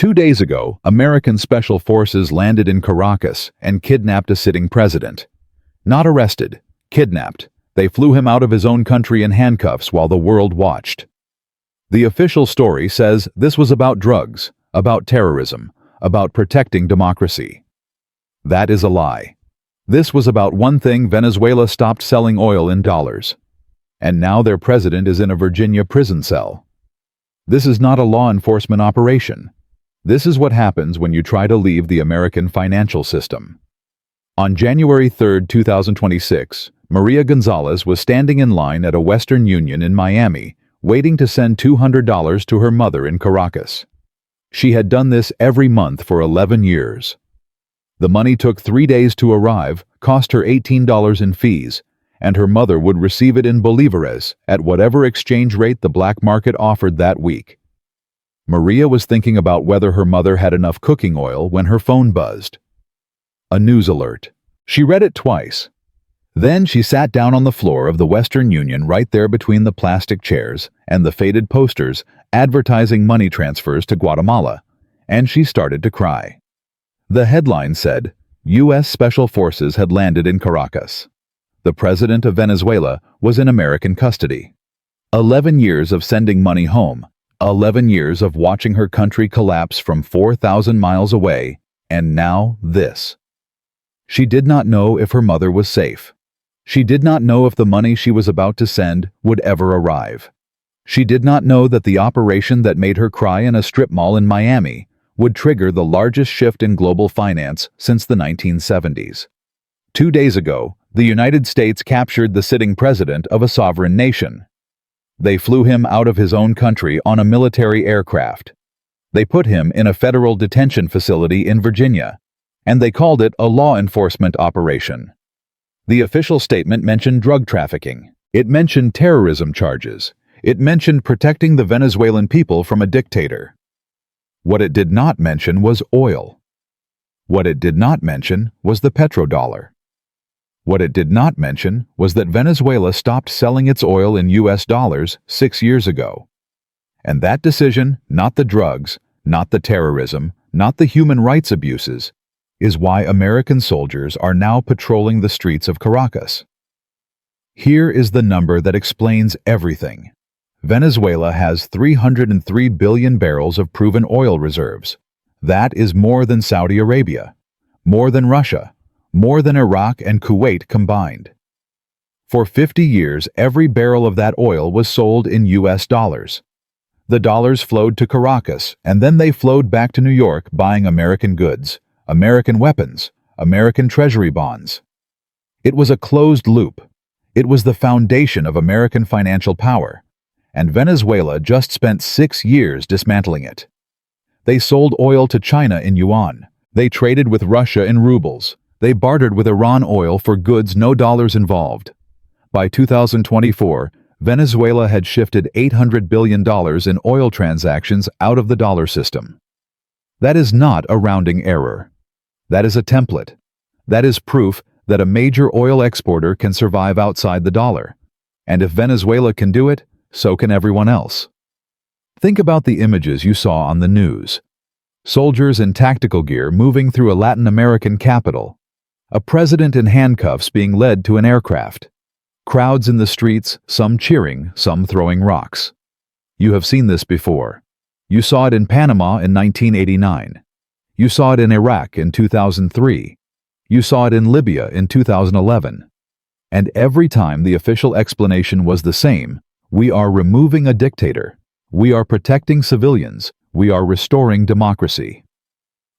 2 days ago, American special forces landed in Caracas and kidnapped a sitting president. Not arrested, kidnapped. They flew him out of his own country in handcuffs while the world watched. The official story says this was about drugs, about terrorism, about protecting democracy. That is a lie. This was about one thing: Venezuela stopped selling oil in dollars. And now their president is in a Virginia prison cell. This is not a law enforcement operation. This is what happens when you try to leave the American financial system. On January 3, 2026, Maria Gonzalez was standing in line at a Western Union in Miami, waiting to send $200 to her mother in Caracas. She had done this every month for 11 years. The money took 3 days to arrive, cost her $18 in fees, and her mother would receive it in bolívares at whatever exchange rate the black market offered that week. Maria was thinking about whether her mother had enough cooking oil when her phone buzzed. A news alert. She read it twice. Then she sat down on the floor of the Western Union right there between the plastic chairs and the faded posters advertising money transfers to Guatemala, and she started to cry. The headline said, U.S. Special Forces had landed in Caracas. The president of Venezuela was in American custody. 11 years of sending money home, 11 years of watching her country collapse from 4,000 miles away, and now this. She did not know if her mother was safe. She did not know if the money she was about to send would ever arrive. She did not know that the operation that made her cry in a strip mall in Miami would trigger the largest shift in global finance since the 1970s. 2 days ago, the United States captured the sitting president of a sovereign nation. They flew him out of his own country on a military aircraft. They put him in a federal detention facility in Virginia, and they called it a law enforcement operation. The official statement mentioned drug trafficking. It mentioned terrorism charges. It mentioned protecting the Venezuelan people from a dictator. What it did not mention was oil. What it did not mention was the petrodollar. What it did not mention was that Venezuela stopped selling its oil in US dollars 6 years ago. And that decision, not the drugs, not the terrorism, not the human rights abuses, is why American soldiers are now patrolling the streets of Caracas. Here is the number that explains everything. Venezuela has 303 billion barrels of proven oil reserves. That is more than Saudi Arabia, more than Russia, more than Iraq and Kuwait combined. For 50 years, every barrel of that oil was sold in US dollars. The dollars flowed to Caracas, and then they flowed back to New York buying American goods, American weapons, American treasury bonds. It was a closed loop. It was the foundation of American financial power, and Venezuela just spent 6 years dismantling it. They sold oil to China in yuan. They traded with Russia in rubles. They bartered with Iran oil for goods no dollars involved. By 2024, Venezuela had shifted $800 billion in oil transactions out of the dollar system. That is not a rounding error. That is a template. That is proof that a major oil exporter can survive outside the dollar. And if Venezuela can do it, so can everyone else. Think about the images you saw on the news. Soldiers in tactical gear moving through a Latin American capital. A president in handcuffs being led to an aircraft. Crowds in the streets, some cheering, some throwing rocks. You have seen this before. You saw it in Panama in 1989. You saw it in Iraq in 2003. You saw it in Libya in 2011. And every time the official explanation was the same: we are removing a dictator. We are protecting civilians. We are restoring democracy.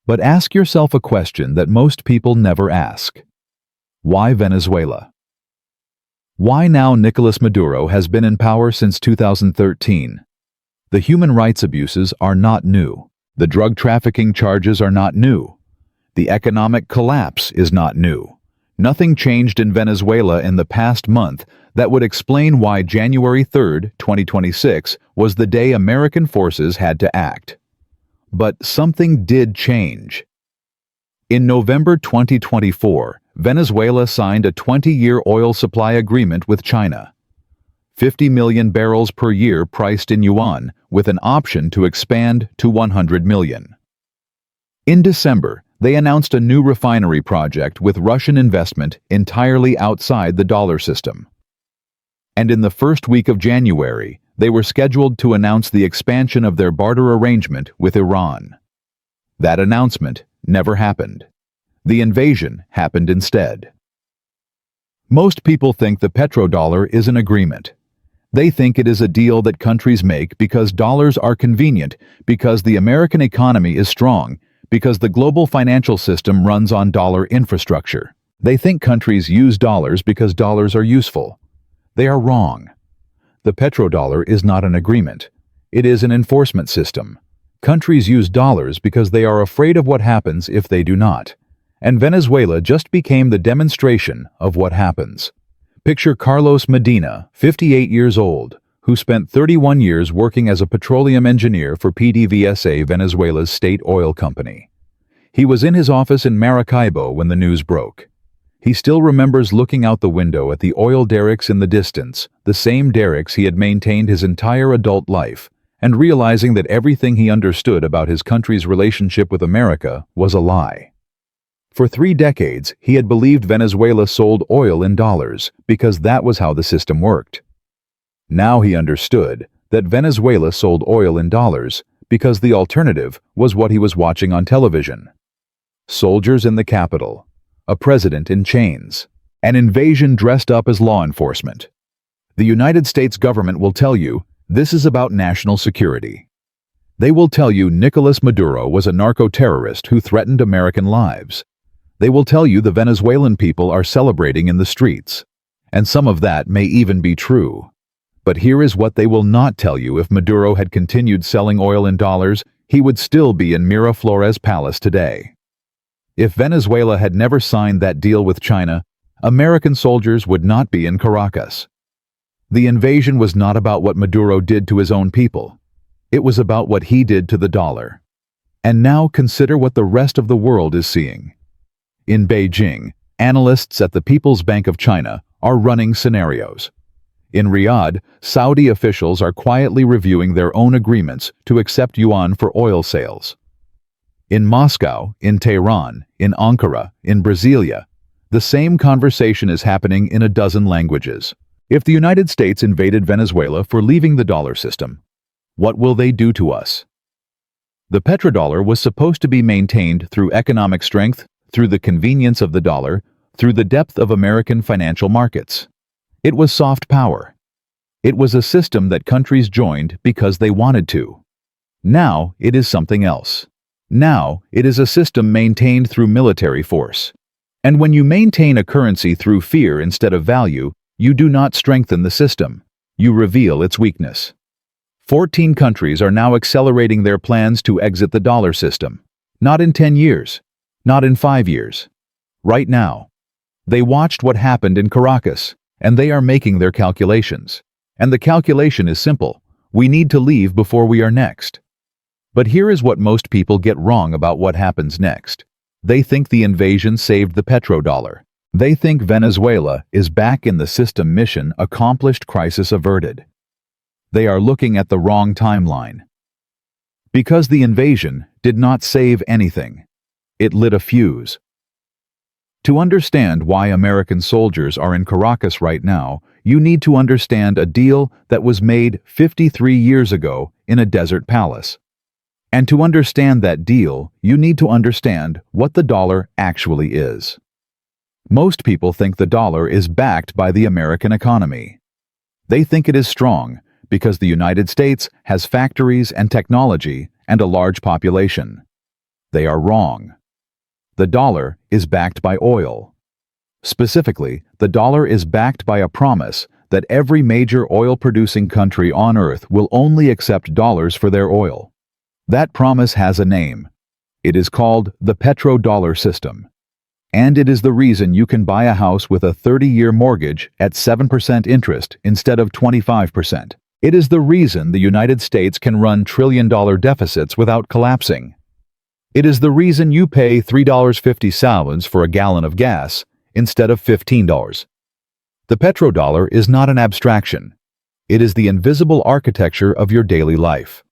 But ask yourself a question that most people never ask. Why Venezuela? Why now Nicolas Maduro has been in power since 2013? The human rights abuses are not new. The drug trafficking charges are not new. The economic collapse is not new. Nothing changed in Venezuela in the past month that would explain why January 3, 2026 was the day American forces had to act. But something did change. In November 2024, Venezuela signed a 20-year oil supply agreement with China. 50 million barrels per year priced in yuan, with an option to expand to 100 million. In December, they announced a new refinery project with Russian investment entirely outside the dollar system. And in the first week of January, they were scheduled to announce the expansion of their barter arrangement with Iran. That announcement never happened. The invasion happened instead. Most people think the petrodollar is an agreement. They think it is a deal that countries make because dollars are convenient, because the American economy is strong, because the global financial system runs on dollar infrastructure. They think countries use dollars because dollars are useful. They are wrong. The petrodollar is not an agreement. It is an enforcement system. Countries use dollars because they are afraid of what happens if they do not. And Venezuela just became the demonstration of what happens. Picture Carlos Medina, 58 years old, who spent 31 years working as a petroleum engineer for PDVSA, Venezuela's state oil company. He was in his office in Maracaibo when the news broke. He still remembers looking out the window at the oil derricks in the distance, the same derricks he had maintained his entire adult life, and realizing that everything he understood about his country's relationship with America was a lie. For 3 decades, he had believed Venezuela sold oil in dollars because that was how the system worked. Now he understood that Venezuela sold oil in dollars because the alternative was what he was watching on television. Soldiers in the capital, a president in chains, an invasion dressed up as law enforcement. The United States government will tell you this is about national security. They will tell you Nicolas Maduro was a narco-terrorist who threatened American lives. They will tell you the Venezuelan people are celebrating in the streets. And some of that may even be true. But here is what they will not tell you: if Maduro had continued selling oil in dollars, he would still be in Miraflores Palace today. If Venezuela had never signed that deal with China, American soldiers would not be in Caracas. The invasion was not about what Maduro did to his own people. It was about what he did to the dollar. And now consider what the rest of the world is seeing. In Beijing, analysts at the People's Bank of China are running scenarios. In Riyadh, Saudi officials are quietly reviewing their own agreements to accept yuan for oil sales. In Moscow, in Tehran, in Ankara, in Brasilia, the same conversation is happening in a dozen languages. If the United States invaded Venezuela for leaving the dollar system, what will they do to us? The petrodollar was supposed to be maintained through economic strength, through the convenience of the dollar, through the depth of American financial markets. It was soft power. It was a system that countries joined because they wanted to. Now it is something else. Now it is a system maintained through military force. And when you maintain a currency through fear instead of value, you do not strengthen the system. You reveal its weakness. 14 countries are now accelerating their plans to exit the dollar system. Not in 10 years. Not in 5 years. Right now. They watched what happened in Caracas, and they are making their calculations. And the calculation is simple. We need to leave before we are next. But here is what most people get wrong about what happens next. They think the invasion saved the petrodollar. They think Venezuela is back in the system, mission accomplished, crisis averted. They are looking at the wrong timeline. Because the invasion did not save anything. It lit a fuse. To understand why American soldiers are in Caracas right now, you need to understand a deal that was made 53 years ago in a desert palace. And to understand that deal, you need to understand what the dollar actually is. Most people think the dollar is backed by the American economy. They think it is strong because the United States has factories and technology and a large population. They are wrong. The dollar is backed by oil. Specifically, the dollar is backed by a promise that every major oil-producing country on Earth will only accept dollars for their oil. That promise has a name. It is called the petrodollar system. And it is the reason you can buy a house with a 30-year mortgage at 7% interest instead of 25%. It is the reason the United States can run trillion-dollar deficits without collapsing. It is the reason you pay $3.50 for a gallon of gas instead of $15. The petrodollar is not an abstraction. It is the invisible architecture of your daily life.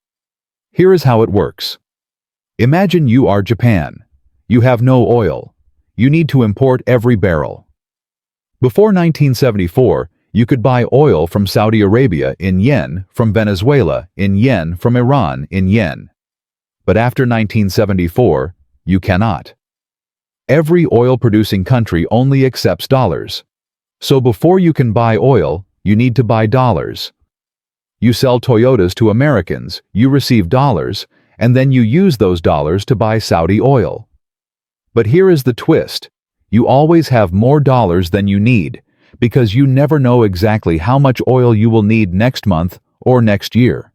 Here is how it works. Imagine you are Japan. You have no oil. You need to import every barrel. Before 1974, you could buy oil from Saudi Arabia in yen, from Venezuela in yen, from Iran in yen. But after 1974, you cannot. Every oil-producing country only accepts dollars. So before you can buy oil, you need to buy dollars. You sell Toyotas to Americans, you receive dollars, and then you use those dollars to buy Saudi oil. But here is the twist. You always have more dollars than you need, because you never know exactly how much oil you will need next month or next year.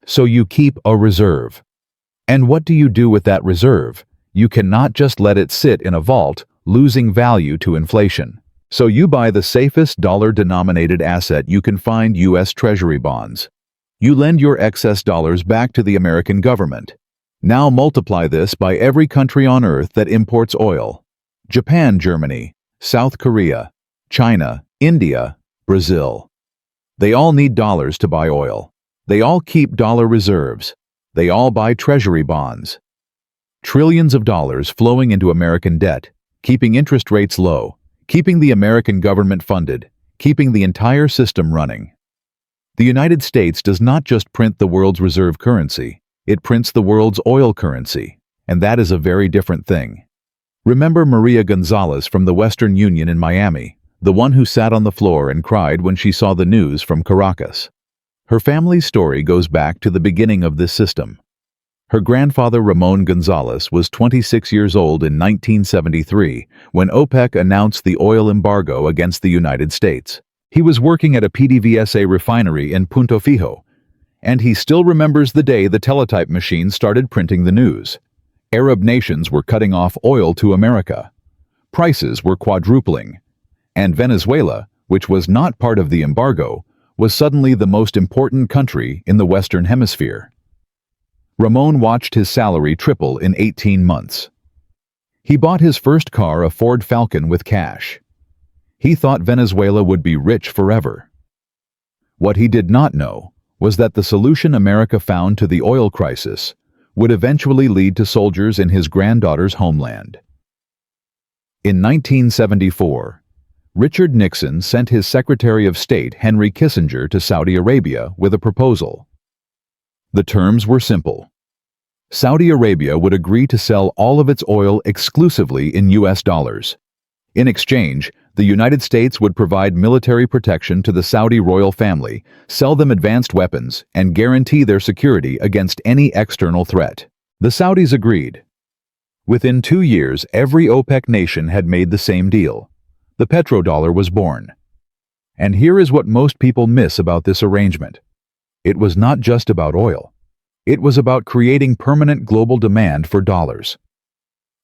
So you keep a reserve. And what do you do with that reserve? You cannot just let it sit in a vault, losing value to inflation. So you buy the safest dollar-denominated asset you can find, U.S. Treasury bonds. You lend your excess dollars back to the American government. Now multiply this by every country on earth that imports oil. Japan, Germany, South Korea, China, India, Brazil. They all need dollars to buy oil. They all keep dollar reserves. They all buy treasury bonds. Trillions of dollars flowing into American debt, keeping interest rates low, keeping the American government funded, keeping the entire system running. The United States does not just print the world's reserve currency, it prints the world's oil currency, and that is a very different thing. Remember Maria Gonzalez from the Western Union in Miami, the one who sat on the floor and cried when she saw the news from Caracas. Her family's story goes back to the beginning of this system. Her grandfather Ramon Gonzalez was 26 years old in 1973 when OPEC announced the oil embargo against the United States. He was working at a PDVSA refinery in Punto Fijo, and he still remembers the day the teletype machine started printing the news. Arab nations were cutting off oil to America. Prices were quadrupling, and Venezuela, which was not part of the embargo, was suddenly the most important country in the Western Hemisphere. Ramon watched his salary triple in 18 months. He bought his first car, a Ford Falcon, with cash. He thought Venezuela would be rich forever. What he did not know was that the solution America found to the oil crisis would eventually lead to soldiers in his granddaughter's homeland. In 1974, Richard Nixon sent his Secretary of State, Henry Kissinger, to Saudi Arabia with a proposal. The terms were simple. Saudi Arabia would agree to sell all of its oil exclusively in U.S. dollars. In exchange, the United States would provide military protection to the Saudi royal family, sell them advanced weapons, and guarantee their security against any external threat. The Saudis agreed. Within 2 years, every OPEC nation had made the same deal. The petrodollar was born. And here is what most people miss about this arrangement. It was not just about oil. It was about creating permanent global demand for dollars.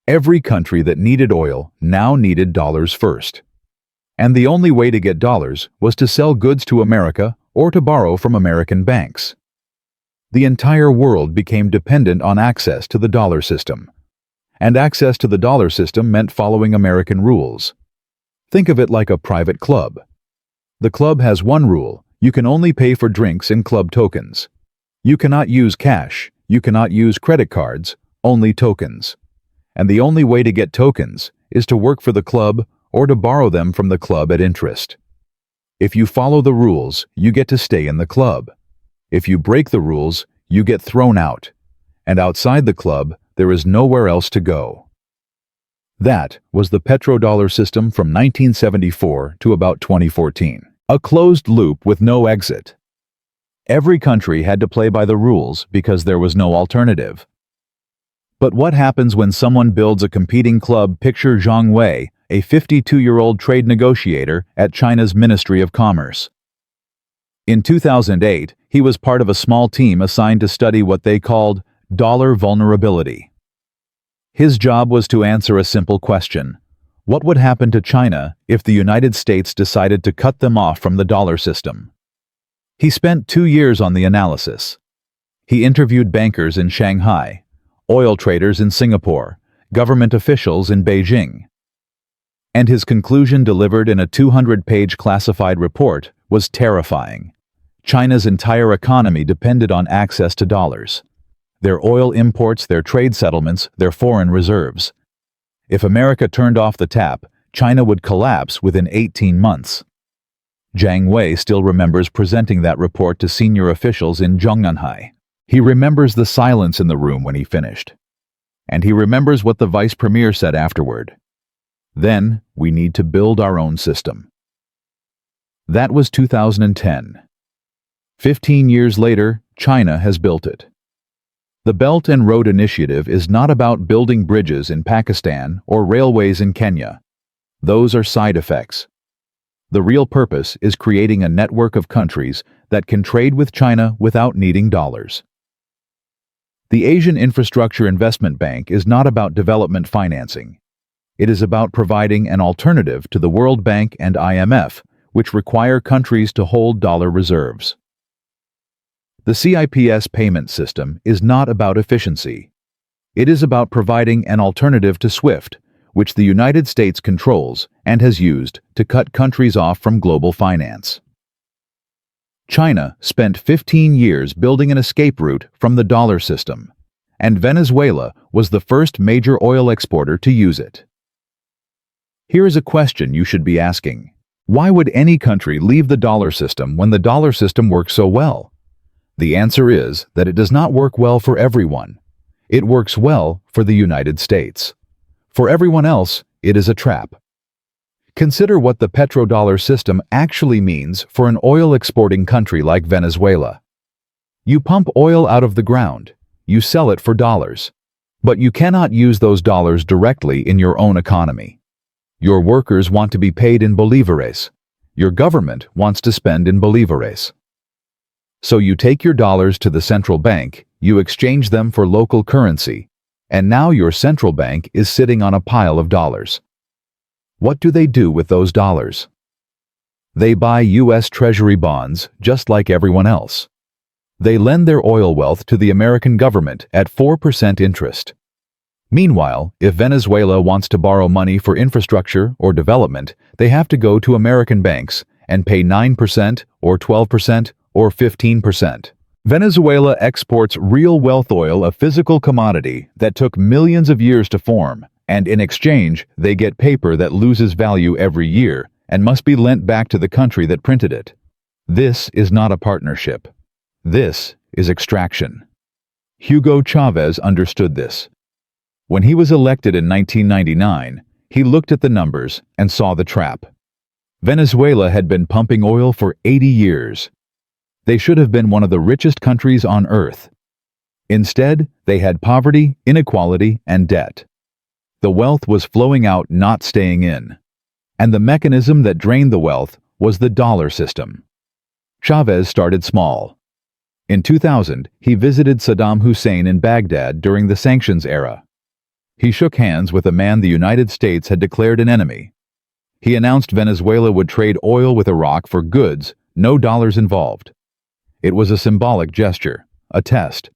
Every country that needed oil now needed dollars first. And the only way to get dollars was to sell goods to America or to borrow from American banks. The entire world became dependent on access to the dollar system. And access to the dollar system meant following American rules. Think of it like a private club. The club has one rule: you can only pay for drinks in club tokens. You cannot use cash, you cannot use credit cards, only tokens. And the only way to get tokens is to work for the club or to borrow them from the club at interest. If you follow the rules, you get to stay in the club. If you break the rules, you get thrown out. And outside the club, there is nowhere else to go. That was the petrodollar system from 1974 to about 2014. A closed loop with no exit. Every country had to play by the rules because there was no alternative. But what happens when someone builds a competing club? Picture Zhang Wei, a 52-year-old trade negotiator at China's Ministry of Commerce. In 2008, he was part of a small team assigned to study what they called dollar vulnerability. His job was to answer a simple question: what would happen to China if the United States decided to cut them off from the dollar system? He spent 2 years on the analysis. He interviewed bankers in Shanghai, oil traders in Singapore, government officials in Beijing. And his conclusion, delivered in a 200-page classified report, was terrifying. China's entire economy depended on access to dollars. Their oil imports, their trade settlements, their foreign reserves. If America turned off the tap, China would collapse within 18 months. Jiang Wei still remembers presenting that report to senior officials in Zhongnanhai. He remembers the silence in the room when he finished. And he remembers what the vice premier said afterward. Then, we need to build our own system. That was 2010. 15 years later, China has built it. The Belt and Road Initiative is not about building bridges in Pakistan or railways in Kenya. Those are side effects. The real purpose is creating a network of countries that can trade with China without needing dollars. The Asian Infrastructure Investment Bank is not about development financing. It is about providing an alternative to the World Bank and IMF, which require countries to hold dollar reserves. The CIPS payment system is not about efficiency. It is about providing an alternative to SWIFT, which the United States controls and has used to cut countries off from global finance. China spent 15 years building an escape route from the dollar system, and Venezuela was the first major oil exporter to use it. Here is a question you should be asking. Why would any country leave the dollar system when the dollar system works so well? The answer is that it does not work well for everyone. It works well for the United States. For everyone else, it is a trap. Consider what the petrodollar system actually means for an oil-exporting country like Venezuela. You pump oil out of the ground, you sell it for dollars, but you cannot use those dollars directly in your own economy. Your workers want to be paid in bolívares. Your government wants to spend in bolívares. So you take your dollars to the central bank, you exchange them for local currency, and now your central bank is sitting on a pile of dollars. What do they do with those dollars? They buy U.S. Treasury bonds just like everyone else. They lend their oil wealth to the American government at 4% interest. Meanwhile, if Venezuela wants to borrow money for infrastructure or development, they have to go to American banks and pay 9% or 12% or 15%. Venezuela exports real wealth oil, a physical commodity that took millions of years to form, and in exchange, they get paper that loses value every year and must be lent back to the country that printed it. This is not a partnership. This is extraction. Hugo Chavez understood this. When he was elected in 1999, he looked at the numbers and saw the trap. Venezuela had been pumping oil for 80 years. They should have been one of the richest countries on earth. Instead, they had poverty, inequality, and debt. The wealth was flowing out, not staying in. And the mechanism that drained the wealth was the dollar system. Chavez started small. In 2000, he visited Saddam Hussein in Baghdad during the sanctions era. He shook hands with a man the United States had declared an enemy. He announced Venezuela would trade oil with Iraq for goods, no dollars involved. It was a symbolic gesture, a test.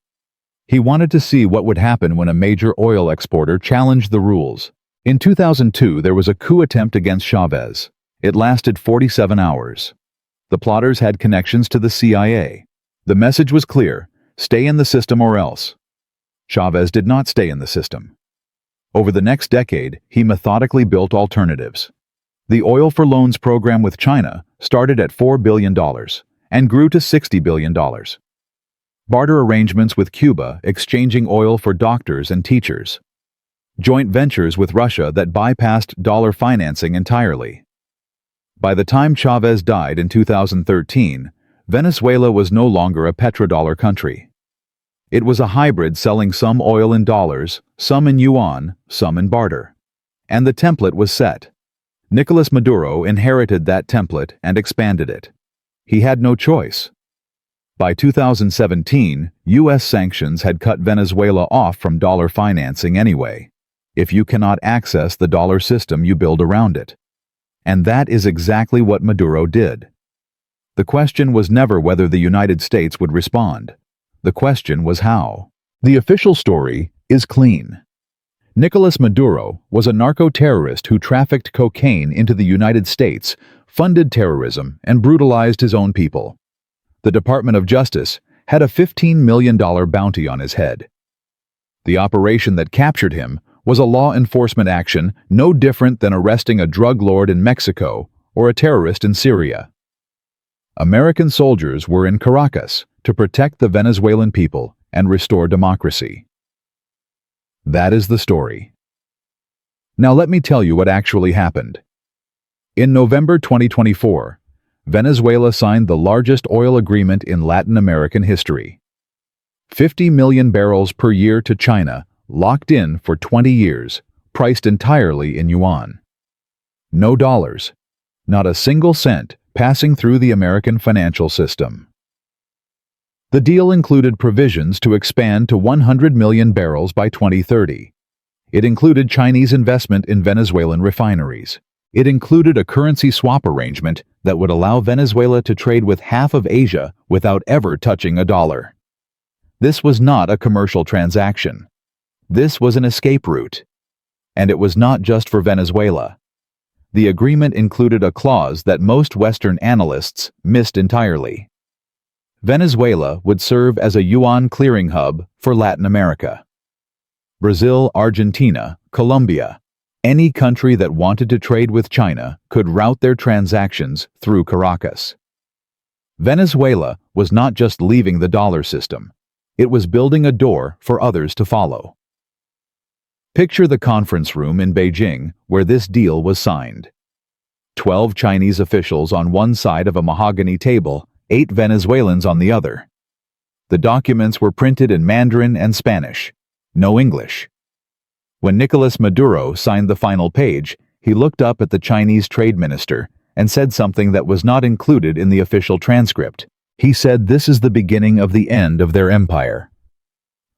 He wanted to see what would happen when a major oil exporter challenged the rules. In 2002, there was a coup attempt against Chavez. It lasted 47 hours. The plotters had connections to the CIA. The message was clear: stay in the system or else. Chavez did not stay in the system. Over the next decade, he methodically built alternatives. The Oil for Loans program with China started at $4 billion and grew to $60 billion. Barter arrangements with Cuba exchanging oil for doctors and teachers. Joint ventures with Russia that bypassed dollar financing entirely. By the time Chavez died in 2013, Venezuela was no longer a petrodollar country. It was a hybrid selling some oil in dollars, some in yuan, some in barter. And the template was set. Nicolas Maduro inherited that template and expanded it. He had no choice. By 2017, U.S. sanctions had cut Venezuela off from dollar financing anyway. If you cannot access the dollar system, you build around it. And that is exactly what Maduro did. The question was never whether the United States would respond. The question was how. The official story is clean. Nicolas Maduro was a narco-terrorist who trafficked cocaine into the United States, funded terrorism, and brutalized his own people. The Department of Justice had a $15 million bounty on his head. The operation that captured him was a law enforcement action no different than arresting a drug lord in Mexico or a terrorist in Syria. American soldiers were in Caracas to protect the Venezuelan people and restore democracy. That is the story. Now let me tell you what actually happened. In November 2024, Venezuela signed the largest oil agreement in Latin American history. 50 million barrels per year to China, locked in for 20 years, priced entirely in yuan. No dollars, not a single cent passing through the American financial system. The deal included provisions to expand to 100 million barrels by 2030. It included Chinese investment in Venezuelan refineries. It included a currency swap arrangement that would allow Venezuela to trade with half of Asia without ever touching a dollar. This was not a commercial transaction. This was an escape route. And it was not just for Venezuela. The agreement included a clause that most Western analysts missed entirely. Venezuela would serve as a yuan clearing hub for Latin America. Brazil, Argentina, Colombia, any country that wanted to trade with China could route their transactions through Caracas. Venezuela was not just leaving the dollar system. It was building a door for others to follow. Picture the conference room in Beijing where this deal was signed. 12 Chinese officials on one side of a mahogany table, 8 Venezuelans on the other. The documents were printed in Mandarin and Spanish. No English. When Nicolas Maduro signed the final page, he looked up at the Chinese trade minister and said something that was not included in the official transcript. He said this is the beginning of the end of their empire.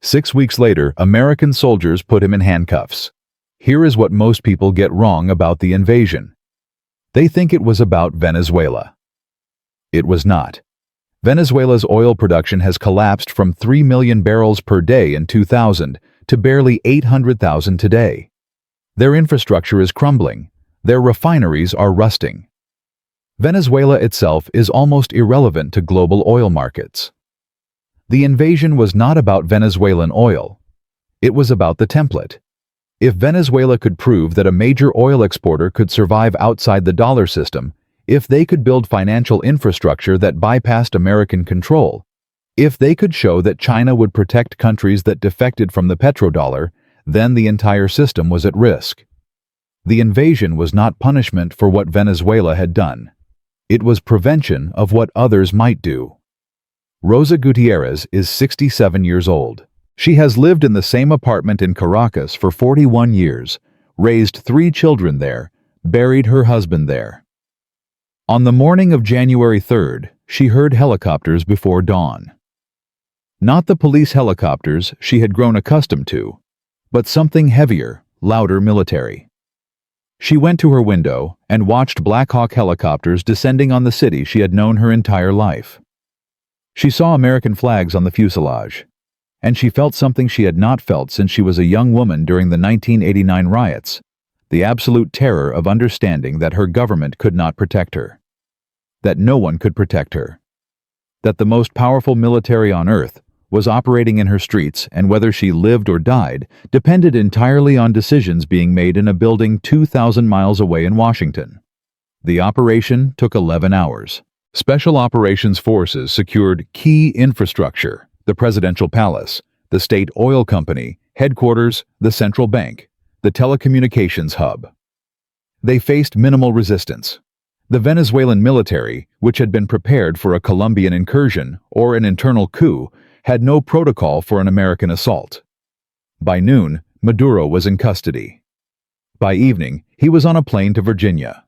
6 weeks later, American soldiers put him in handcuffs. Here is what most people get wrong about the invasion. They think it was about Venezuela. It was not. Venezuela's oil production has collapsed from 3 million barrels per day in 2000 to barely 800,000 today. Their infrastructure is crumbling. Their refineries are rusting. Venezuela itself is almost irrelevant to global oil markets. The invasion was not about Venezuelan oil. It was about the template. If Venezuela could prove that a major oil exporter could survive outside the dollar system, if they could build financial infrastructure that bypassed American control, if they could show that China would protect countries that defected from the petrodollar, then the entire system was at risk. The invasion was not punishment for what Venezuela had done. It was prevention of what others might do. Rosa Gutierrez is 67 years old. She has lived in the same apartment in Caracas for 41 years, raised 3 children there, buried her husband there. On the morning of January 3rd, she heard helicopters before dawn. Not the police helicopters she had grown accustomed to, but something heavier, louder military. She went to her window and watched Black Hawk helicopters descending on the city she had known her entire life. She saw American flags on the fuselage, and she felt something she had not felt since she was a young woman during the 1989 riots, the absolute terror of understanding that her government could not protect her, that no one could protect her, that the most powerful military on earth was operating in her streets, and whether she lived or died depended entirely on decisions being made in a building 2,000 miles away in Washington. The operation took 11 hours. Special Operations Forces secured key infrastructure, the presidential palace, the state oil company, headquarters, the central bank, the telecommunications hub. They faced minimal resistance. The Venezuelan military, which had been prepared for a Colombian incursion or an internal coup, had no protocol for an American assault. By noon, Maduro was in custody. By evening, he was on a plane to Virginia.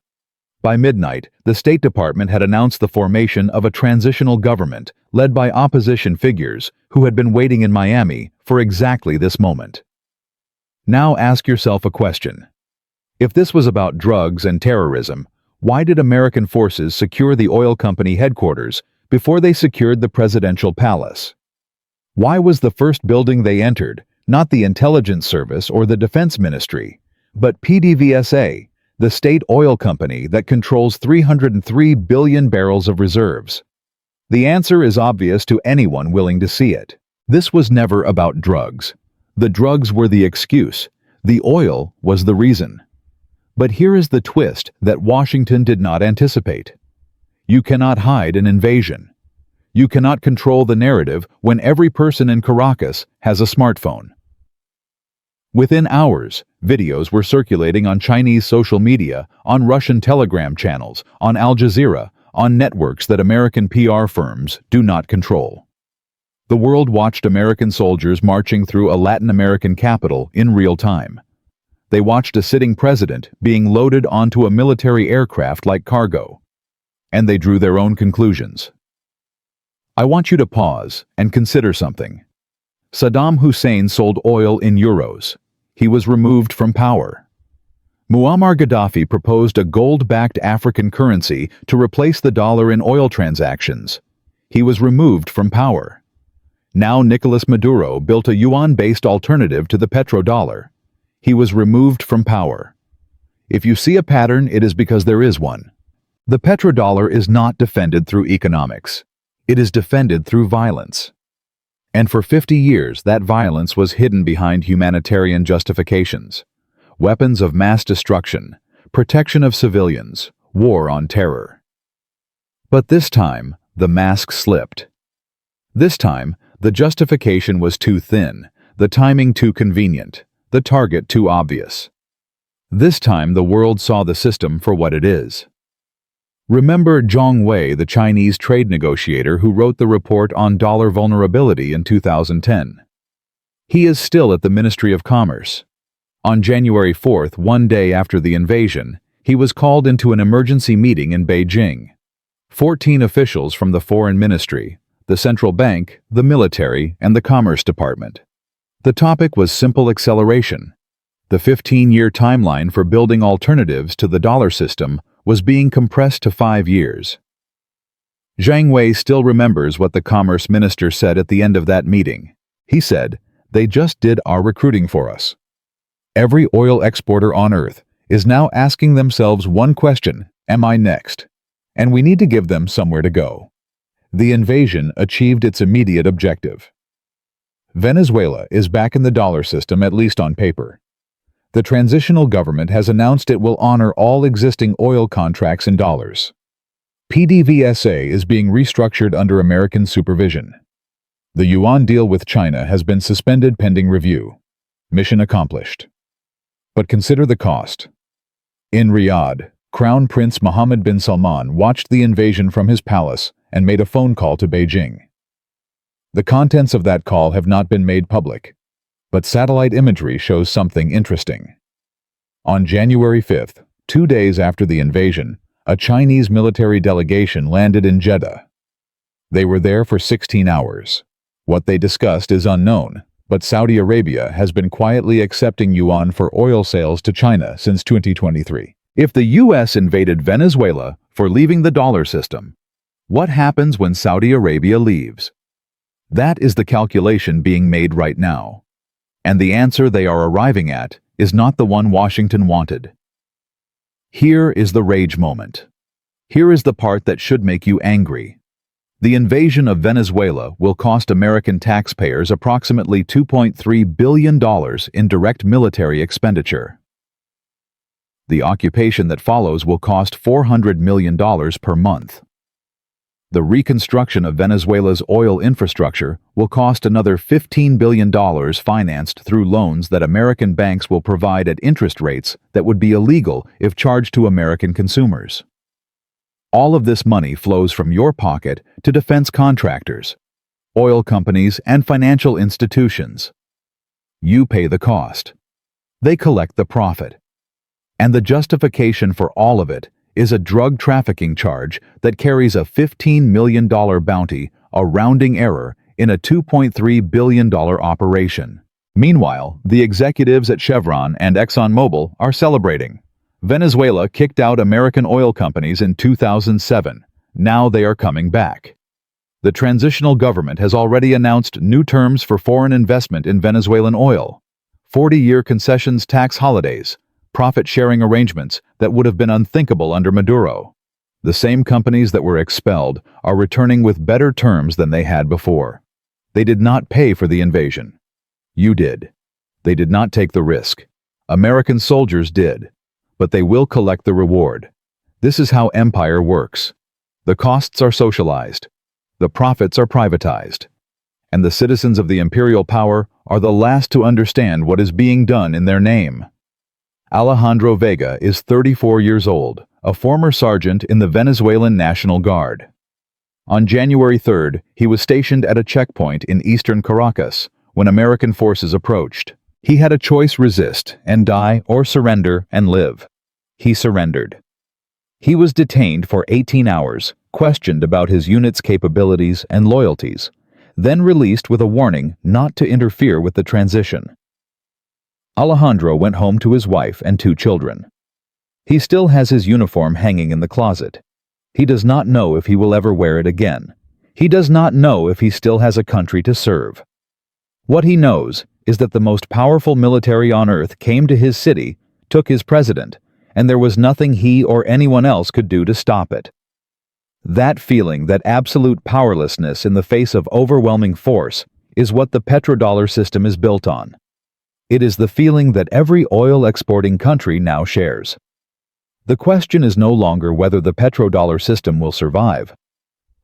By midnight, the State Department had announced the formation of a transitional government led by opposition figures who had been waiting in Miami for exactly this moment. Now ask yourself a question. If this was about drugs and terrorism, why did American forces secure the oil company headquarters before they secured the presidential palace? Why was the first building they entered not the intelligence service or the defense ministry, but PDVSA, the state oil company that controls 303 billion barrels of reserves? The answer is obvious to anyone willing to see it. This was never about drugs. The drugs were the excuse. The oil was the reason. But here is the twist that Washington did not anticipate. You cannot hide an invasion. You cannot control the narrative when every person in Caracas has a smartphone. Within hours, videos were circulating on Chinese social media, on Russian telegram channels, on Al Jazeera, on networks that American PR firms do not control. The world watched American soldiers marching through a Latin American capital in real time. They watched a sitting president being loaded onto a military aircraft like cargo. And they drew their own conclusions. I want you to pause and consider something. Saddam Hussein sold oil in euros. He was removed from power. Muammar Gaddafi proposed a gold-backed African currency to replace the dollar in oil transactions. He was removed from power. Now Nicolas Maduro built a yuan-based alternative to the petrodollar. He was removed from power. If you see a pattern, it is because there is one. The petrodollar is not defended through economics. It is defended through violence. And for 50 years, that violence was hidden behind humanitarian justifications. Weapons of mass destruction, protection of civilians, war on terror. But this time, the mask slipped. This time, the justification was too thin, the timing too convenient, the target too obvious. This time, the world saw the system for what it is. Remember Zhang Wei, the Chinese trade negotiator who wrote the report on dollar vulnerability in 2010. He is still at the Ministry of Commerce. On January 4th, one day after the invasion, he was called into an emergency meeting in Beijing. 14 officials from the Foreign Ministry, the Central Bank, the military, and the Commerce Department. The topic was simple acceleration. The 15-year timeline for building alternatives to the dollar system was being compressed to 5 years. Zhang Wei still remembers what the Commerce Minister said at the end of that meeting. He said, "They just did our recruiting for us." Every oil exporter on Earth is now asking themselves one question: am I next? And we need to give them somewhere to go. The invasion achieved its immediate objective. Venezuela is back in the dollar system, at least on paper. The transitional government has announced it will honor all existing oil contracts in dollars. PDVSA is being restructured under American supervision. The yuan deal with China has been suspended pending review. Mission accomplished. But consider the cost. In Riyadh, Crown Prince Mohammed bin Salman watched the invasion from his palace and made a phone call to Beijing. The contents of that call have not been made public, but satellite imagery shows something interesting. On January 5th, 2 days after the invasion, a Chinese military delegation landed in Jeddah. They were there for 16 hours. What they discussed is unknown, but Saudi Arabia has been quietly accepting yuan for oil sales to China since 2023. If the U.S. invaded Venezuela for leaving the dollar system, what happens when Saudi Arabia leaves? That is the calculation being made right now. And the answer they are arriving at is not the one Washington wanted. Here is the rage moment. Here is the part that should make you angry. The invasion of Venezuela will cost American taxpayers approximately $2.3 billion in direct military expenditure. The occupation that follows will cost $400 million per month. The reconstruction of Venezuela's oil infrastructure will cost another $15 billion financed through loans that American banks will provide at interest rates that would be illegal if charged to American consumers. All of this money flows from your pocket to defense contractors, oil companies, and financial institutions. You pay the cost. They collect the profit. And the justification for all of it is a drug trafficking charge that carries a $15 million bounty, a rounding error, in a $2.3 billion operation. Meanwhile, the executives at Chevron and ExxonMobil are celebrating. Venezuela kicked out American oil companies in 2007. Now they are coming back. The transitional government has already announced new terms for foreign investment in Venezuelan oil: 40-year concessions tax holidays, profit-sharing arrangements that would have been unthinkable under Maduro. The same companies that were expelled are returning with better terms than they had before. They did not pay for the invasion. You did. They did not take the risk. American soldiers did. But they will collect the reward. This is how empire works. The costs are socialized. The profits are privatized. And the citizens of the imperial power are the last to understand what is being done in their name. Alejandro Vega is 34 years old, a former sergeant in the Venezuelan National Guard. On January 3rd, he was stationed at a checkpoint in eastern Caracas when American forces approached. He had a choice: resist and die, or surrender and live. He surrendered. He was detained for 18 hours, questioned about his unit's capabilities and loyalties, then released with a warning not to interfere with the transition. Alejandro went home to his wife and 2 children. He still has his uniform hanging in the closet. He does not know if he will ever wear it again. He does not know if he still has a country to serve. What he knows is that the most powerful military on earth came to his city, took his president, and there was nothing he or anyone else could do to stop it. That feeling, that absolute powerlessness in the face of overwhelming force, is what the petrodollar system is built on. It is the feeling that every oil-exporting country now shares. The question is no longer whether the petrodollar system will survive.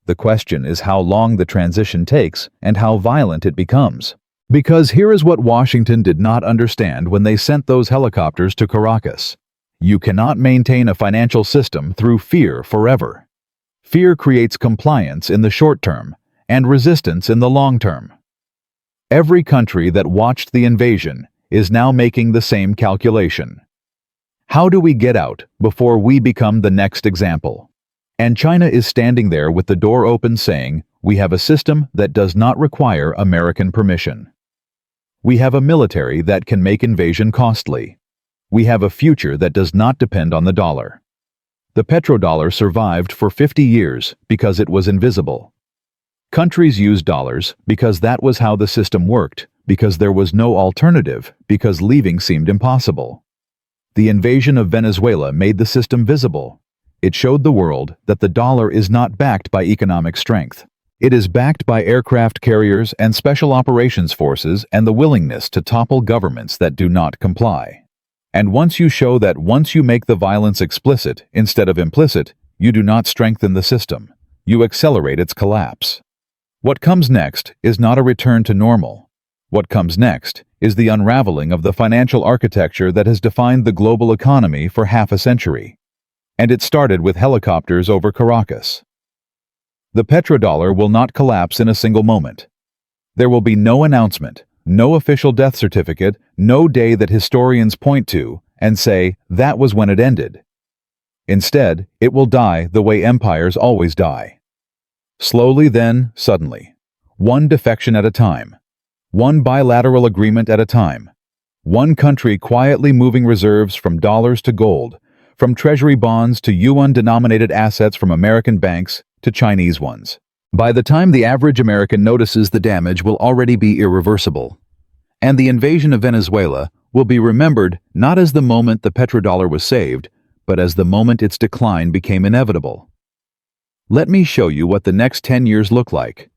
The question is how long the transition takes and how violent it becomes. Because here is what Washington did not understand when they sent those helicopters to Caracas. You cannot maintain a financial system through fear forever. Fear creates compliance in the short term and resistance in the long term. Every country that watched the invasion is now making the same calculation. How do we get out before we become the next example? And China is standing there with the door open saying, we have a system that does not require American permission. We have a military that can make invasion costly. We have a future that does not depend on the dollar. The petrodollar survived for 50 years because it was invisible. Countries used dollars because that was how the system worked, because there was no alternative, because leaving seemed impossible. The invasion of Venezuela made the system visible. It showed the world that the dollar is not backed by economic strength. It is backed by aircraft carriers and special operations forces and the willingness to topple governments that do not comply. And once you show that, once you make the violence explicit instead of implicit, you do not strengthen the system. You accelerate its collapse. What comes next is not a return to normal. What comes next is the unraveling of the financial architecture that has defined the global economy for half a century. And it started with helicopters over Caracas. The petrodollar will not collapse in a single moment. There will be no announcement, no official death certificate, no day that historians point to and say, that was when it ended. Instead, it will die the way empires always die. Slowly, then suddenly. One defection at a time. One bilateral agreement at a time. One country quietly moving reserves from dollars to gold, from treasury bonds to yuan-denominated assets, from American banks to Chinese ones. By the time the average American notices, the damage will already be irreversible. And the invasion of Venezuela will be remembered not as the moment the petrodollar was saved, but as the moment its decline became inevitable. Let me show you what the next 10 years look like.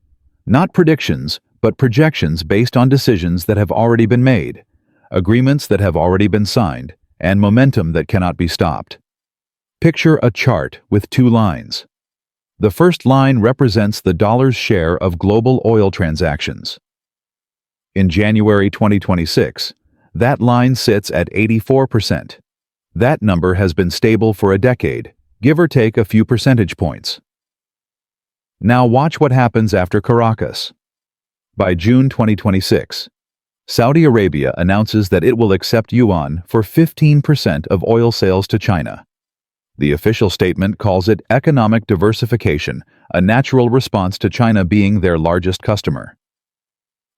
Not predictions, but projections based on decisions that have already been made, agreements that have already been signed, and momentum that cannot be stopped. Picture a chart with 2 lines. The first line represents the dollar's share of global oil transactions. In January 2026, that line sits at 84%. That number has been stable for a decade, give or take a few percentage points. Now watch what happens after Caracas. By June 2026, Saudi Arabia announces that it will accept yuan for 15% of oil sales to China. The official statement calls it economic diversification, a natural response to China being their largest customer.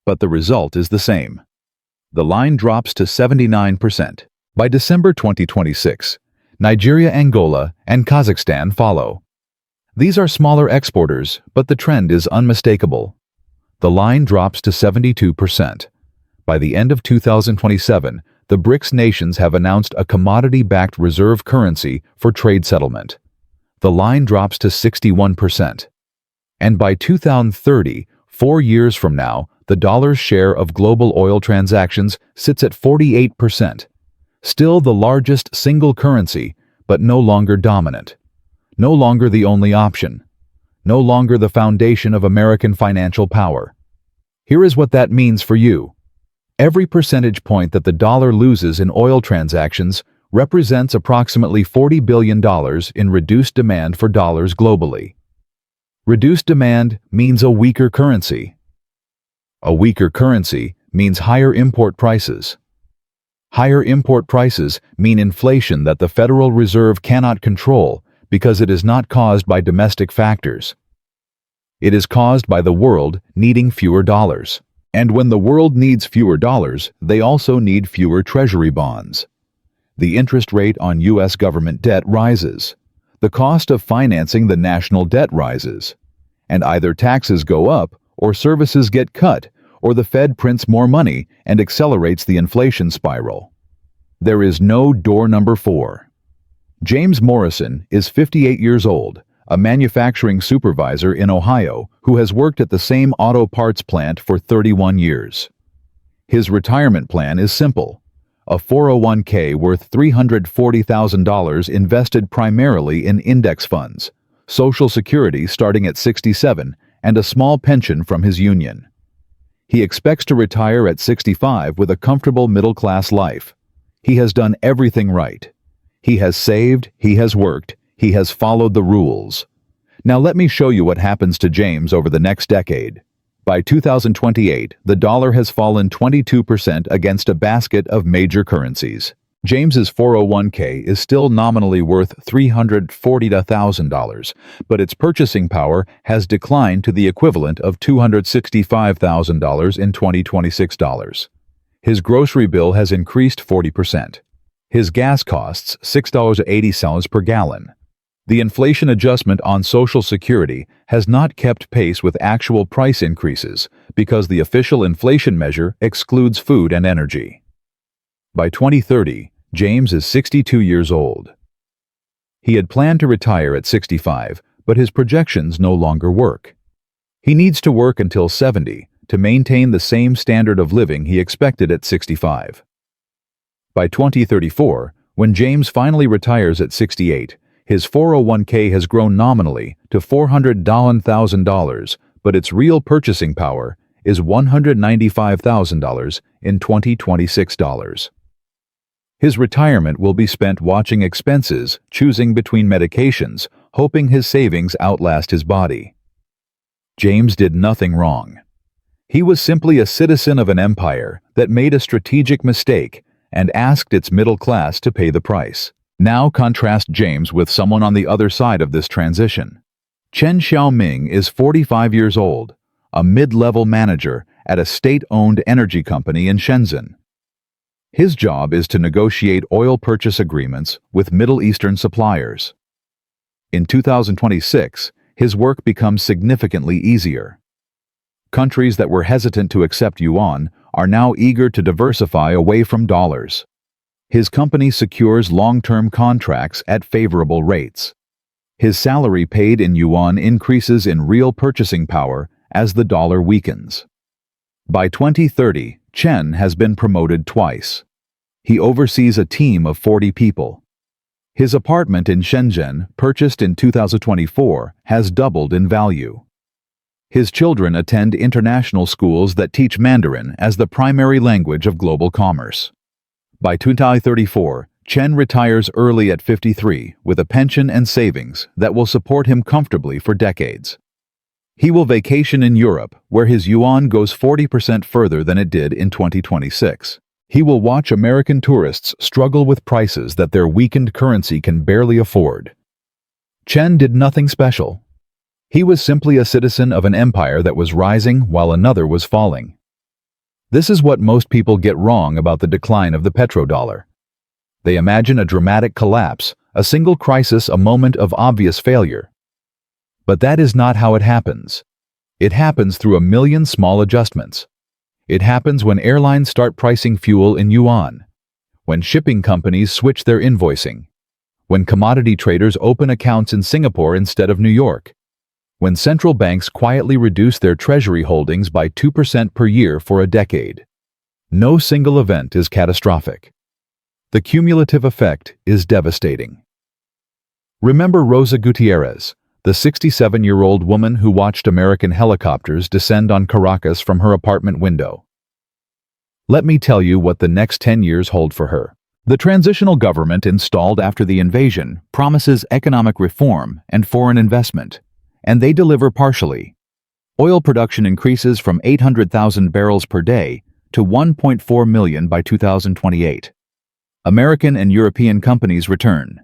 But the result is the same. The line drops to 79%. By December 2026, Nigeria, Angola, and Kazakhstan follow. These are smaller exporters, but the trend is unmistakable. The line drops to 72%. By the end of 2027, the BRICS nations have announced a commodity-backed reserve currency for trade settlement. The line drops to 61%. And by 2030, 4 years from now, the dollar's share of global oil transactions sits at 48%. Still the largest single currency, but no longer dominant. No longer the only option. No longer the foundation of American financial power. Here is what that means for you. Every percentage point that the dollar loses in oil transactions represents approximately $40 billion in reduced demand for dollars globally. Reduced demand means a weaker currency. A weaker currency means higher import prices. Higher import prices mean inflation that the Federal Reserve cannot control because it is not caused by domestic factors. It is caused by the world needing fewer dollars. And when the world needs fewer dollars, they also need fewer treasury bonds. The interest rate on U.S. government debt rises. The cost of financing the national debt rises. And either taxes go up, or services get cut, or the Fed prints more money and accelerates the inflation spiral. There is no door number 4. James Morrison is 58 years old, a manufacturing supervisor in Ohio who has worked at the same auto parts plant for 31 years. His retirement plan is simple: a 401k worth $340,000 invested primarily in index funds, Social Security starting at 67, and a small pension from his union. He expects to retire at 65 with a comfortable middle-class life. He has done everything right. He has saved, he has worked, he has followed the rules. Now let me show you what happens to James over the next decade. By 2028, the dollar has fallen 22% against a basket of major currencies. James's 401k is still nominally worth $340,000, but its purchasing power has declined to the equivalent of $265,000 in 2026 dollars. His grocery bill has increased 40%. His gas costs $6.80 per gallon. The inflation adjustment on Social Security has not kept pace with actual price increases because the official inflation measure excludes food and energy. By 2030, James is 62 years old. He had planned to retire at 65, but his projections no longer work. He needs to work until 70 to maintain the same standard of living he expected at 65. By 2034, when James finally retires at 68, his 401k has grown nominally to $400,000, but its real purchasing power is $195,000 in 2026 dollars. His retirement will be spent watching expenses, choosing between medications, hoping his savings outlast his body. James did nothing wrong. He was simply a citizen of an empire that made a strategic mistake and asked its middle class to pay the price. Now contrast James with someone on the other side of this transition. Chen Xiaoming is 45 years old, a mid-level manager at a state-owned energy company in Shenzhen. His job is to negotiate oil purchase agreements with Middle Eastern suppliers. In 2026, his work becomes significantly easier. Countries that were hesitant to accept yuan are now eager to diversify away from dollars. His company secures long-term contracts at favorable rates. His salary paid in yuan increases in real purchasing power as the dollar weakens. By 2030, Chen has been promoted twice. He oversees a team of 40 people. His apartment in Shenzhen, purchased in 2024, has doubled in value. His children attend international schools that teach Mandarin as the primary language of global commerce. By 2034, Chen retires early at 53 with a pension and savings that will support him comfortably for decades. He will vacation in Europe, where his yuan goes 40% further than it did in 2026. He will watch American tourists struggle with prices that their weakened currency can barely afford. Chen did nothing special. He was simply a citizen of an empire that was rising while another was falling. This is what most people get wrong about the decline of the petrodollar. They imagine a dramatic collapse, a single crisis, a moment of obvious failure. But that is not how it happens. It happens through a million small adjustments. It happens when airlines start pricing fuel in yuan, when shipping companies switch their invoicing, when commodity traders open accounts in Singapore instead of New York. when central banks quietly reduce their treasury holdings by 2% per year for a decade. No single event is catastrophic. The cumulative effect is devastating. Remember Rosa Gutierrez, the 67-year-old woman who watched American helicopters descend on Caracas from her apartment window. Let me tell you what the next 10 years hold for her. The transitional government installed after the invasion promises economic reform and foreign investment, and they deliver partially. Oil production increases from 800,000 barrels per day to 1.4 million by 2028. American and European companies return.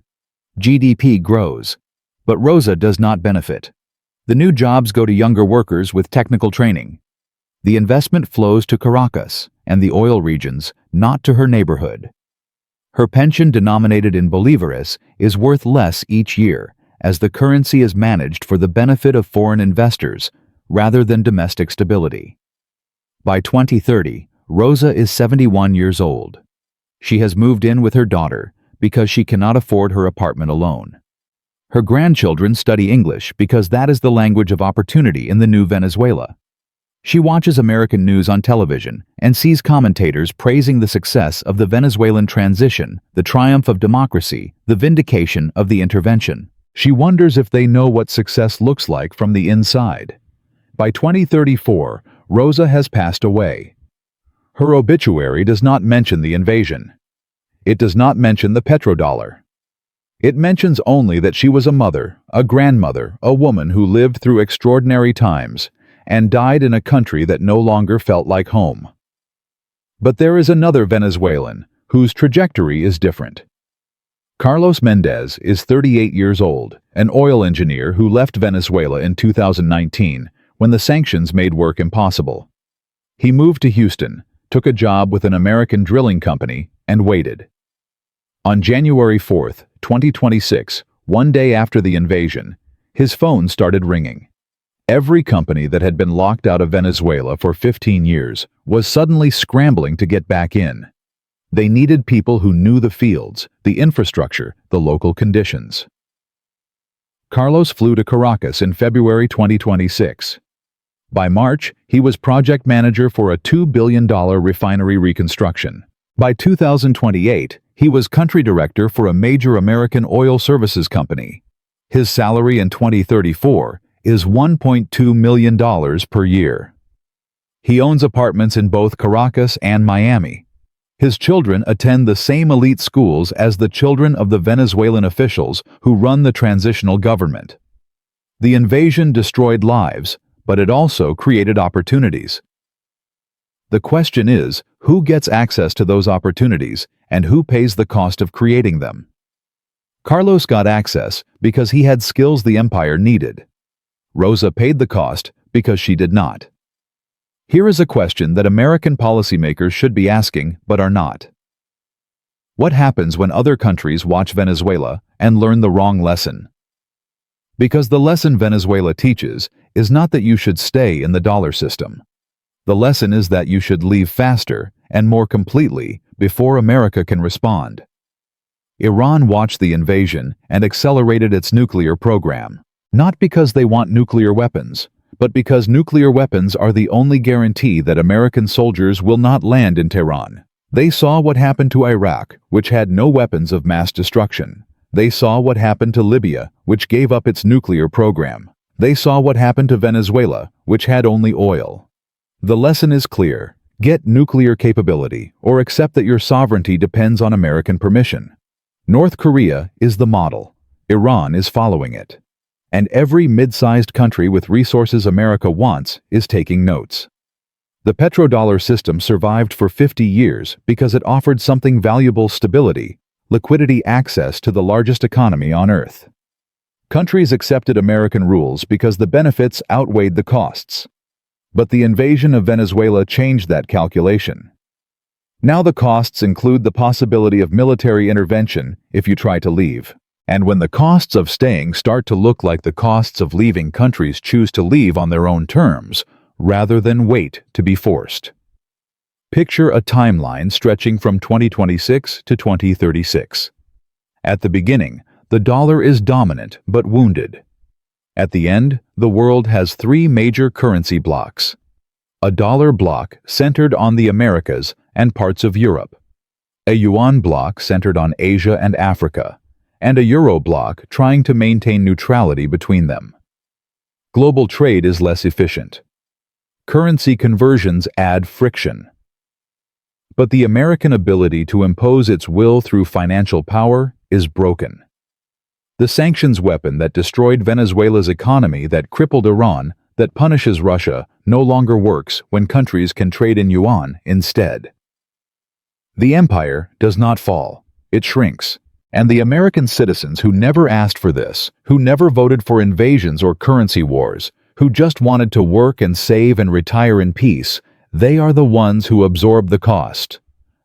GDP grows, but Rosa does not benefit. The new jobs go to younger workers with technical training. The investment flows to Caracas and the oil regions, not to her neighborhood. Her pension, denominated in bolívares, is worth less each year, as the currency is managed for the benefit of foreign investors rather than domestic stability. By 2030, Rosa is 71 years old. She has moved in with her daughter because she cannot afford her apartment alone. Her grandchildren study English because that is the language of opportunity in the new Venezuela. She watches American news on television and sees commentators praising the success of the Venezuelan transition, the triumph of democracy, the vindication of the intervention. She wonders if they know what success looks like from the inside. By 2034, Rosa has passed away. Her obituary does not mention the invasion. It does not mention the petrodollar. It mentions only that she was a mother, a grandmother, a woman who lived through extraordinary times and died in a country that no longer felt like home. But there is another Venezuelan whose trajectory is different. Carlos Mendez is 38 years old, an oil engineer who left Venezuela in 2019 when the sanctions made work impossible. He moved to Houston, took a job with an American drilling company, and waited. On January 4, 2026, one day after the invasion, his phone started ringing. Every company that had been locked out of Venezuela for 15 years was suddenly scrambling to get back in. They needed people who knew the fields, the infrastructure, the local conditions. Carlos flew to Caracas in February 2026. By March, he was project manager for a $2 billion refinery reconstruction. By 2028, he was country director for a major American oil services company. His salary in 2034 is $1.2 million per year. He owns apartments in both Caracas and Miami. His children attend the same elite schools as the children of the Venezuelan officials who run the transitional government. The invasion destroyed lives, but it also created opportunities. The question is, who gets access to those opportunities and who pays the cost of creating them? Carlos got access because he had skills the empire needed. Rosa paid the cost because she did not. Here is a question that American policymakers should be asking but are not. What happens when other countries watch Venezuela and learn the wrong lesson? Because the lesson Venezuela teaches is not that you should stay in the dollar system. The lesson is that you should leave faster and more completely before America can respond. Iran watched the invasion and accelerated its nuclear program, not because they want nuclear weapons, but because nuclear weapons are the only guarantee that American soldiers will not land in Tehran. They saw what happened to Iraq, which had no weapons of mass destruction. They saw what happened to Libya, which gave up its nuclear program. They saw what happened to Venezuela, which had only oil. The lesson is clear. Get nuclear capability, or accept that your sovereignty depends on American permission. North Korea is the model. Iran is following it. And every mid-sized country with resources America wants is taking notes. The petrodollar system survived for 50 years because it offered something valuable: stability, liquidity, access to the largest economy on Earth. Countries accepted American rules because the benefits outweighed the costs. But the invasion of Venezuela changed that calculation. Now the costs include the possibility of military intervention if you try to leave. And when the costs of staying start to look like the costs of leaving, countries choose to leave on their own terms, rather than wait to be forced. Picture a timeline stretching from 2026 to 2036. At the beginning, the dollar is dominant but wounded. At the end, the world has three major currency blocks. A dollar bloc centered on the Americas and parts of Europe, a yuan bloc centered on Asia and Africa, and a euro bloc trying to maintain neutrality between them. Global trade is less efficient. Currency conversions add friction. But the American ability to impose its will through financial power is broken. The sanctions weapon that destroyed Venezuela's economy, that crippled Iran, that punishes Russia, no longer works when countries can trade in yuan instead. The empire does not fall, it shrinks. And the American citizens who never asked for this, who never voted for invasions or currency wars, who just wanted to work and save and retire in peace, they are the ones who absorb the cost.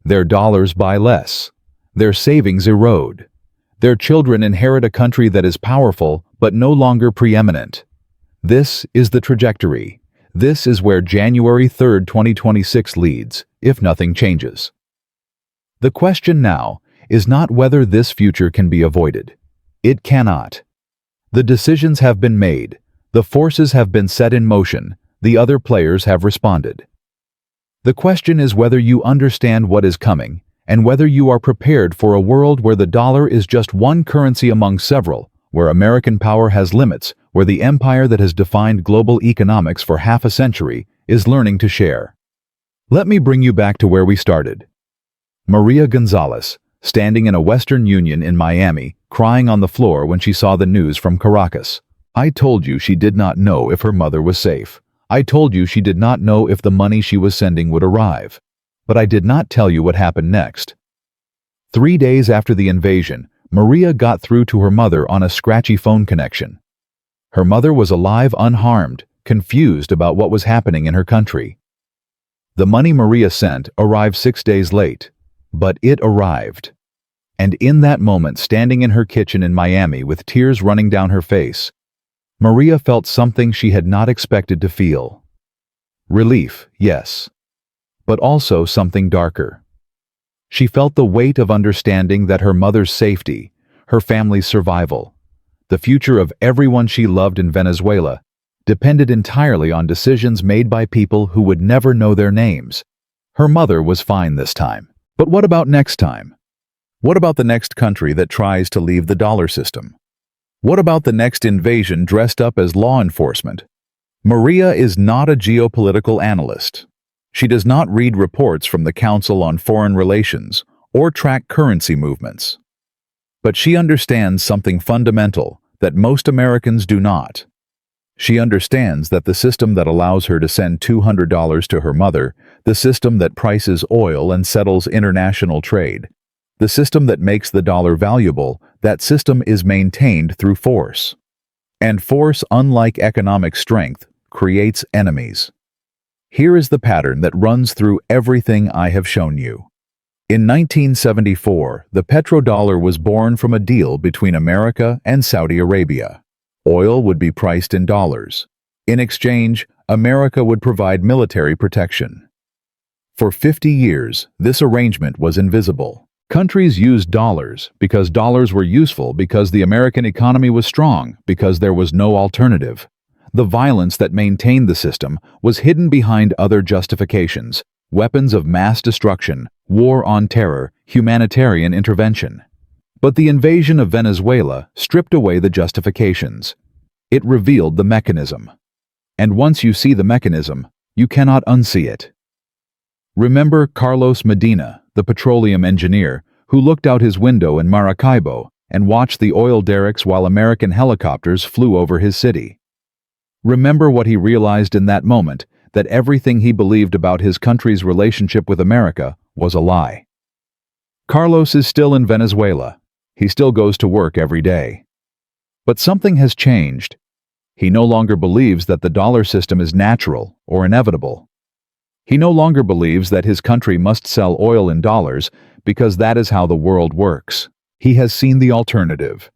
Their dollars buy less. Their savings erode. Their children inherit a country that is powerful but no longer preeminent. This is the trajectory. This is where January 3, 2026 leads, if nothing changes. The question now is not whether this future can be avoided. It cannot. The decisions have been made, the forces have been set in motion, the other players have responded. The question is whether you understand what is coming, and whether you are prepared for a world where the dollar is just one currency among several, where American power has limits, where the empire that has defined global economics for half a century is learning to share. Let me bring you back to where we started. Maria Gonzalez, standing in a Western Union in Miami, crying on the floor when she saw the news from Caracas. I told you she did not know if her mother was safe. I told you she did not know if the money she was sending would arrive. But I did not tell you what happened next. 3 days after the invasion, Maria got through to her mother on a scratchy phone connection. Her mother was alive unharmed, confused about what was happening in her country. The money Maria sent arrived 6 days late. But it arrived. And in that moment, standing in her kitchen in Miami with tears running down her face, Maria felt something she had not expected to feel. Relief, yes. But also something darker. She felt the weight of understanding that her mother's safety, her family's survival, the future of everyone she loved in Venezuela, depended entirely on decisions made by people who would never know their names. Her mother was fine this time. But what about next time? What about the next country that tries to leave the dollar system? What about the next invasion dressed up as law enforcement? Maria is not a geopolitical analyst. She does not read reports from the Council on Foreign Relations or track currency movements. But she understands something fundamental that most Americans do not. She understands that the system that allows her to send $200 to her mother, the system that prices oil and settles international trade, the system that makes the dollar valuable, that system is maintained through force. And force, unlike economic strength, creates enemies. Here is the pattern that runs through everything I have shown you. In 1974, the petrodollar was born from a deal between America and Saudi Arabia. Oil would be priced in dollars. In exchange, America would provide military protection. For 50 years, this arrangement was invisible. Countries used dollars because dollars were useful, because the American economy was strong, because there was no alternative. The violence that maintained the system was hidden behind other justifications: weapons of mass destruction, war on terror, humanitarian intervention. But the invasion of Venezuela stripped away the justifications. It revealed the mechanism. And once you see the mechanism, you cannot unsee it. Remember Carlos Medina, the petroleum engineer, who looked out his window in Maracaibo and watched the oil derricks while American helicopters flew over his city. Remember what he realized in that moment, that everything he believed about his country's relationship with America was a lie. Carlos is still in Venezuela. He still goes to work every day. But something has changed. He no longer believes that the dollar system is natural or inevitable. He no longer believes that his country must sell oil in dollars because that is how the world works. He has seen the alternative.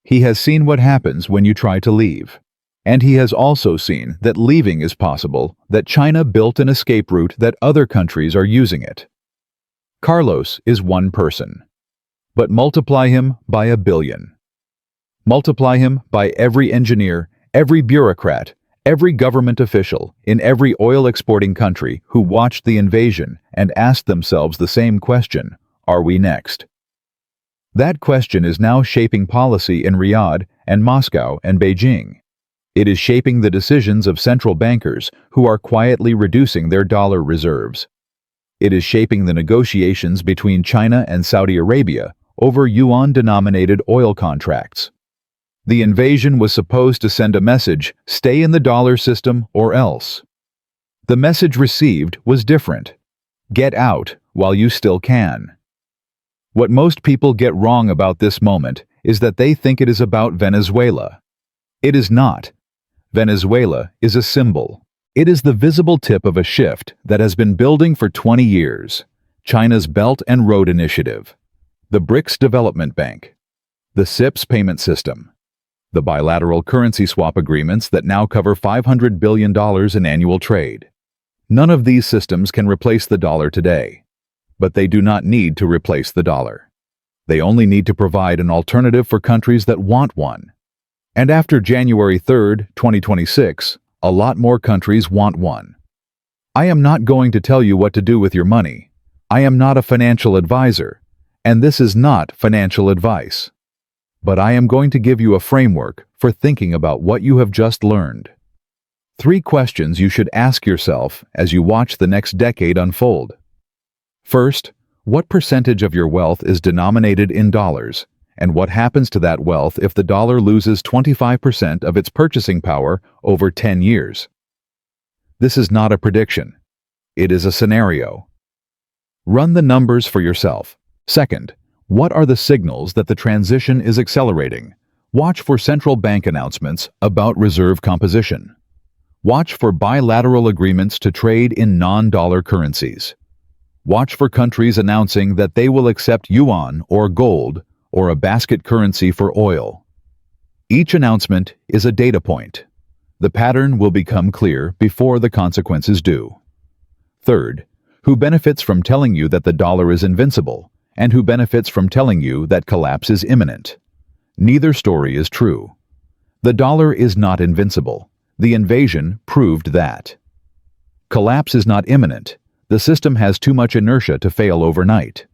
He has seen what happens when you try to leave. And he has also seen that leaving is possible, that China built an escape route, that other countries are using it. Carlos is one person. But multiply him by 1 billion. Multiply him by every engineer, Every bureaucrat, every government official in every oil-exporting country who watched the invasion and asked themselves the same question, are we next? That question is now shaping policy in Riyadh and Moscow and Beijing. It is shaping the decisions of central bankers who are quietly reducing their dollar reserves. It is shaping the negotiations between China and Saudi Arabia over yuan-denominated oil contracts. The invasion was supposed to send a message, stay in the dollar system or else. The message received was different. Get out while you still can. What most people get wrong about this moment is that they think it is about Venezuela. It is not. Venezuela is a symbol. It is the visible tip of a shift that has been building for 20 years. China's Belt and Road Initiative, the BRICS Development Bank, the CIPS payment system, the bilateral currency swap agreements that now cover $500 billion in annual trade. None of these systems can replace the dollar today. But they do not need to replace the dollar. They only need to provide an alternative for countries that want one. And after January 3, 2026, a lot more countries want one. I am not going to tell you what to do with your money. I am not a financial advisor, and this is not financial advice. But I am going to give you a framework for thinking about what you have just learned. 3 questions you should ask yourself as you watch the next decade unfold. First, what percentage of your wealth is denominated in dollars, and what happens to that wealth if the dollar loses 25% of its purchasing power over 10 years? This is not a prediction. It is a scenario. Run the numbers for yourself. Second, what are the signals that the transition is accelerating? Watch for central bank announcements about reserve composition. Watch for bilateral agreements to trade in non-dollar currencies. Watch for countries announcing that they will accept yuan or gold or a basket currency for oil. Each announcement is a data point. The pattern will become clear before the consequences do. Third, who benefits from telling you that the dollar is invincible, and who benefits from telling you that collapse is imminent? Neither story is true. The dollar is not invincible. The invasion proved that. Collapse is not imminent. The system has too much inertia to fail overnight.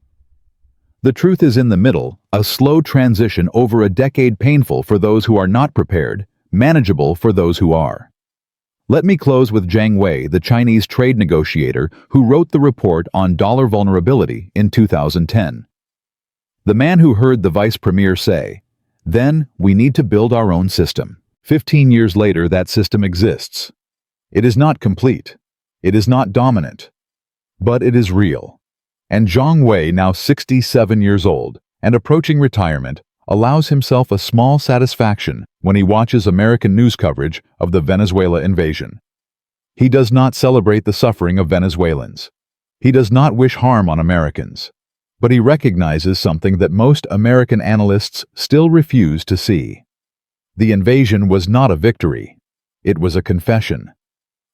The truth is in the middle, a slow transition over a decade, painful for those who are not prepared, manageable for those who are. Let me close with Zhang Wei, the Chinese trade negotiator who wrote the report on dollar vulnerability in 2010. The man who heard the vice premier say, "Then we need to build our own system." 15 years later, that system exists. It is not complete. It is not dominant. But it is real. And Zhang Wei, now 67 years old and approaching retirement, allows himself a small satisfaction when he watches American news coverage of the Venezuela invasion. He does not celebrate the suffering of Venezuelans. He does not wish harm on Americans. But he recognizes something that most American analysts still refuse to see. The invasion was not a victory. It was a confession.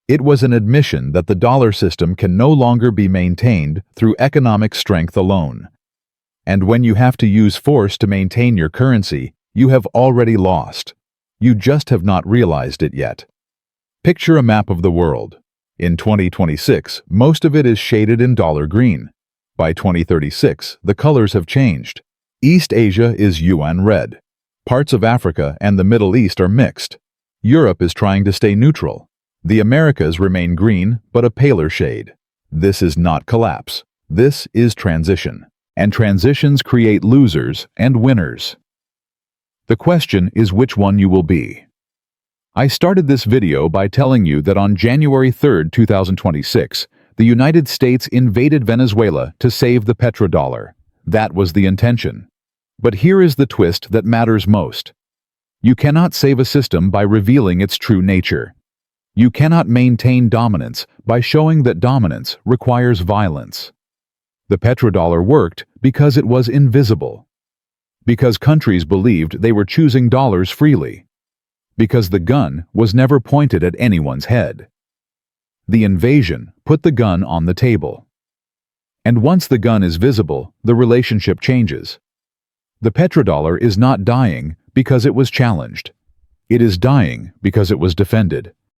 It was an admission that the dollar system can no longer be maintained through economic strength alone. And when you have to use force to maintain your currency, you have already lost. You just have not realized it yet. Picture a map of the world. In 2026, most of it is shaded in dollar green. By 2036, the colors have changed. East Asia is yuan red. Parts of Africa and the Middle East are mixed. Europe is trying to stay neutral. The Americas remain green, but a paler shade. This is not collapse. This is transition. And transitions create losers and winners. The question is which one you will be. I started this video by telling you that on January 3, 2026, the United States invaded Venezuela to save the petrodollar. That was the intention. But here is the twist that matters most. You cannot save a system by revealing its true nature. You cannot maintain dominance by showing that dominance requires violence. The petrodollar worked because it was invisible. Because countries believed they were choosing dollars freely. Because the gun was never pointed at anyone's head. The invasion put the gun on the table. And once the gun is visible, the relationship changes. The petrodollar is not dying because it was challenged. It is dying because it was defended.